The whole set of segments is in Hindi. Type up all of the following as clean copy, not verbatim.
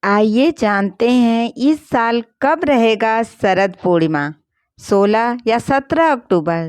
आइए जानते हैं इस साल कब रहेगा शरद पूर्णिमा। 16 या 17 अक्टूबर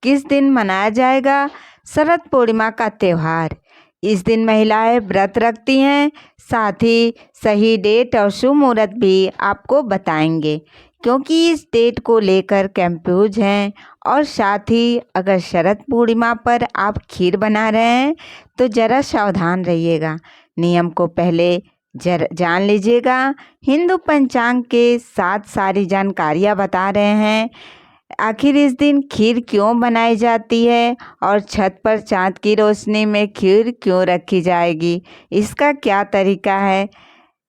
किस दिन मनाया जाएगा शरद पूर्णिमा का त्यौहार। इस दिन महिलाएं व्रत रखती हैं। साथ ही सही डेट और शुभ मुहूर्त भी आपको बताएंगे, क्योंकि इस डेट को लेकर कंफ्यूज हैं। और साथ ही अगर शरद पूर्णिमा पर आप खीर बना रहे हैं तो ज़रा सावधान रहिएगा। नियम को पहले जान लीजिएगा। हिंदू पंचांग के साथ सारी जानकारियाँ बता रहे हैं। आखिर इस दिन खीर क्यों बनाई जाती है और छत पर चांद की रोशनी में खीर क्यों रखी जाएगी, इसका क्या तरीका है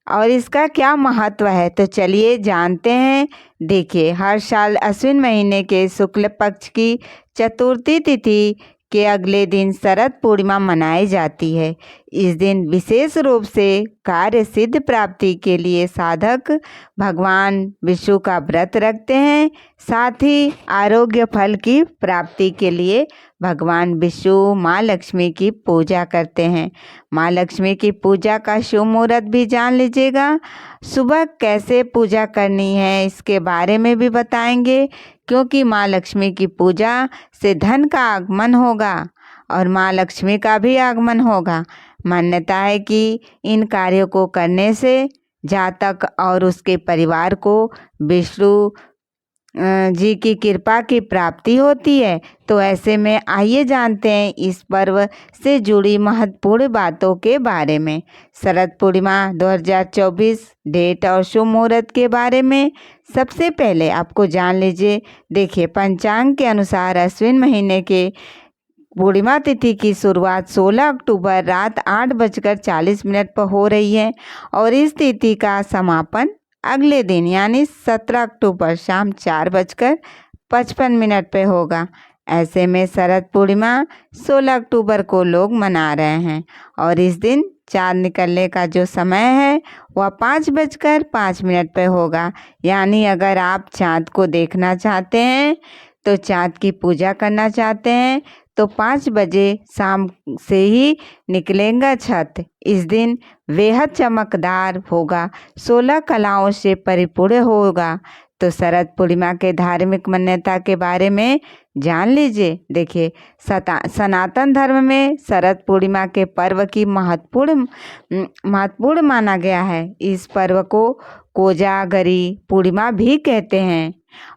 और इसका क्या महत्व है, तो चलिए जानते हैं। देखिए, हर साल अश्विन महीने के शुक्ल पक्ष की चतुर्थी तिथि के अगले दिन शरद पूर्णिमा मनाई जाती है। इस दिन विशेष रूप से कार्य सिद्ध प्राप्ति के लिए साधक भगवान विष्णु का व्रत रखते हैं। साथ ही आरोग्य फल की प्राप्ति के लिए भगवान विष्णु माँ लक्ष्मी की पूजा करते हैं। माँ लक्ष्मी की पूजा का शुभ मुहूर्त भी जान लीजिएगा। सुबह कैसे पूजा करनी है इसके बारे में भी बताएंगे, क्योंकि माँ लक्ष्मी की पूजा से धन का आगमन होगा और माँ लक्ष्मी का भी आगमन होगा। मान्यता है कि इन कार्यों को करने से जातक और उसके परिवार को विष्णु जी की कृपा की प्राप्ति होती है। तो ऐसे में आइए जानते हैं इस पर्व से जुड़ी महत्वपूर्ण बातों के बारे में। शरद पूर्णिमा 2024 डेट और शुभ मुहूर्त के बारे में सबसे पहले आपको जान लीजिए। देखिए, पंचांग के अनुसार अश्विन महीने के पूर्णिमा तिथि की शुरुआत 16 अक्टूबर रात 8:40 पर हो रही है और इस तिथि का समापन अगले दिन यानी 17 अक्टूबर शाम 4:55 पे होगा। ऐसे में शरद पूर्णिमा 16 अक्टूबर को लोग मना रहे हैं और इस दिन चाँद निकलने का जो समय है वह 5:05 पे होगा। यानी अगर आप चाँद को देखना चाहते हैं तो चाँद की पूजा करना चाहते हैं तो 5 बजे शाम से ही निकलेगा छत। इस दिन बेहद चमकदार होगा, 16 कलाओं से परिपूर्ण होगा। तो शरद पूर्णिमा के धार्मिक मान्यता के बारे में जान लीजिए। देखिए, सनातन धर्म में शरद पूर्णिमा के पर्व की महत्वपूर्ण माना गया है। इस पर्व को कोजागरी पूर्णिमा भी कहते हैं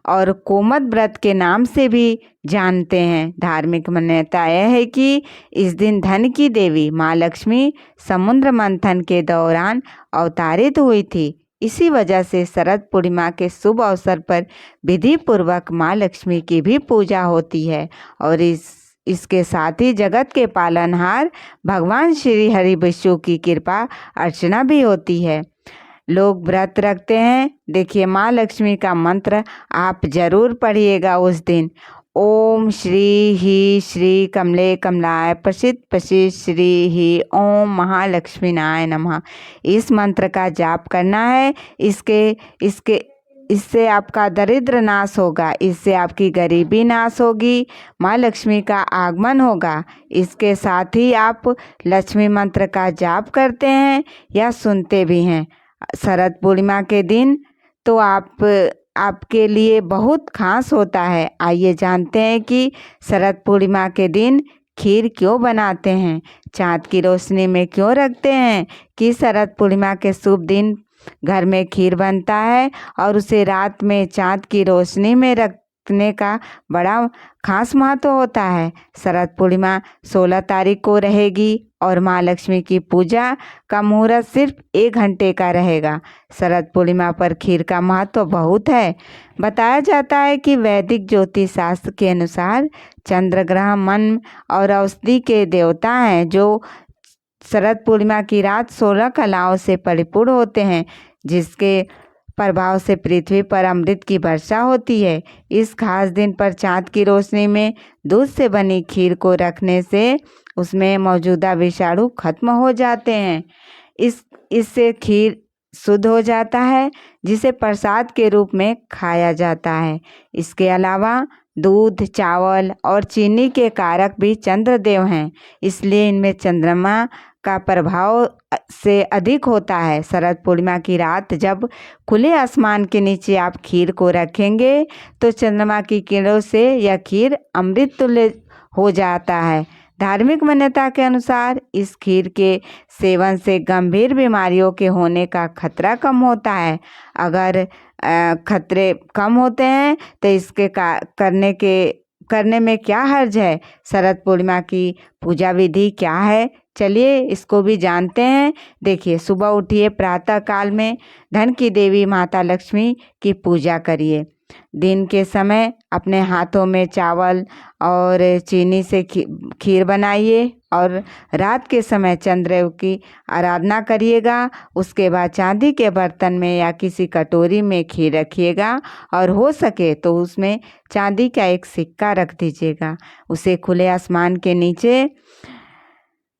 और कोमद व्रत के नाम से भी जानते हैं। धार्मिक मान्यता यह है कि इस दिन धन की देवी माँ लक्ष्मी समुद्र मंथन के दौरान अवतारित हुई थी। इसी वजह से शरद पूर्णिमा के शुभ अवसर पर विधि पूर्वक माँ लक्ष्मी की भी पूजा होती है और इसके साथ ही जगत के पालनहार भगवान श्री हरि विष्णु की कृपा अर्चना भी होती है। लोग व्रत रखते हैं। देखिए, माँ लक्ष्मी का मंत्र आप जरूर पढ़िएगा उस दिन। ओम श्री ही श्री कमले कमलाय प्रसिद्ध प्रसिद्ध श्री ही ओम महालक्ष्मीनाय नमः। इस मंत्र का जाप करना है। इससे आपका दरिद्र नाश होगा, इससे आपकी गरीबी नाश होगी, माँ लक्ष्मी का आगमन होगा। इसके साथ ही आप लक्ष्मी मंत्र का जाप करते हैं या सुनते भी हैं शरद पूर्णिमा के दिन, तो आपके लिए बहुत खास होता है। आइए जानते हैं कि शरद पूर्णिमा के दिन खीर क्यों बनाते हैं, चाँद की रोशनी में क्यों रखते हैं, कि शरद पूर्णिमा के शुभ दिन घर में खीर बनता है और उसे रात में चाँद की रोशनी में रखने का बड़ा खास महत्व होता है। शरद पूर्णिमा 16 तारीख को रहेगी और माँ लक्ष्मी की पूजा का मुहूर्त सिर्फ 1 घंटे का रहेगा। शरद पूर्णिमा पर खीर का महत्व बहुत है। बताया जाता है कि वैदिक ज्योतिष शास्त्र के अनुसार चंद्र ग्रह मन और औषधि के देवता हैं, जो शरद पूर्णिमा की रात 16 कलाओं से परिपूर्ण होते हैं, जिसके प्रभाव से पृथ्वी पर अमृत की वर्षा होती है। इस खास दिन पर चाँद की रोशनी में दूध से बनी खीर को रखने से उसमें मौजूदा विषाणु खत्म हो जाते हैं। इससे खीर शुद्ध हो जाता है, जिसे प्रसाद के रूप में खाया जाता है। इसके अलावा दूध, चावल और चीनी के कारक भी चंद्रदेव हैं, इसलिए इनमें चंद्रमा का प्रभाव से अधिक होता है। शरद पूर्णिमा की रात जब खुले आसमान के नीचे आप खीर को रखेंगे तो चंद्रमा की किरणों से यह खीर अमृत तुल्य हो जाता है। धार्मिक मान्यता के अनुसार इस खीर के सेवन से गंभीर बीमारियों के होने का खतरा कम होता है। अगर खतरे कम होते हैं तो इसके करने में क्या हर्ज है। शरद पूर्णिमा की पूजा विधि क्या है, चलिए इसको भी जानते हैं। देखिए, सुबह उठिए, प्रातः काल में धन की देवी माता लक्ष्मी की पूजा करिए। दिन के समय अपने हाथों में चावल और चीनी से खीर बनाइए और रात के समय चंद्रदेव की आराधना करिएगा। उसके बाद चांदी के बर्तन में या किसी कटोरी में खीर रखिएगा और हो सके तो उसमें चांदी का एक सिक्का रख दीजिएगा। उसे खुले आसमान के नीचे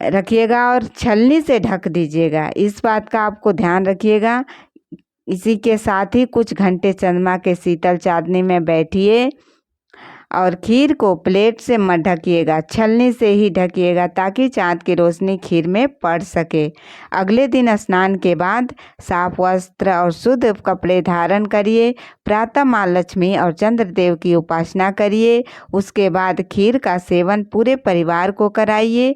रखिएगा और छलनी से ढक दीजिएगा। इस बात का आपको ध्यान रखिएगा। इसी के साथ ही कुछ घंटे चंद्रमा के शीतल चांदनी में बैठिए और खीर को प्लेट से मत ढकिएगा, छलनी से ही ढकिएगा ताकि चाँद की रोशनी खीर में पड़ सके। अगले दिन स्नान के बाद साफ वस्त्र और शुद्ध कपड़े धारण करिए। प्रातः माँ लक्ष्मी और चंद्रदेव की उपासना करिए। उसके बाद खीर का सेवन पूरे परिवार को कराइए।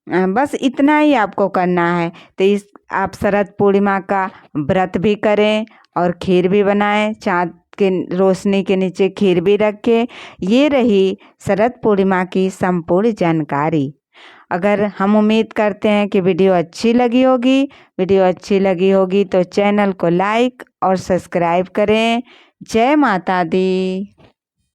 बस इतना ही आपको करना है। तो आप शरद पूर्णिमा का व्रत भी करें और खीर भी बनाएं, चाँद के रोशनी के नीचे खीर भी रखें। ये रही शरद पूर्णिमा की संपूर्ण जानकारी। अगर हम उम्मीद करते हैं कि वीडियो अच्छी लगी होगी तो चैनल को लाइक और सब्सक्राइब करें। जय माता दी।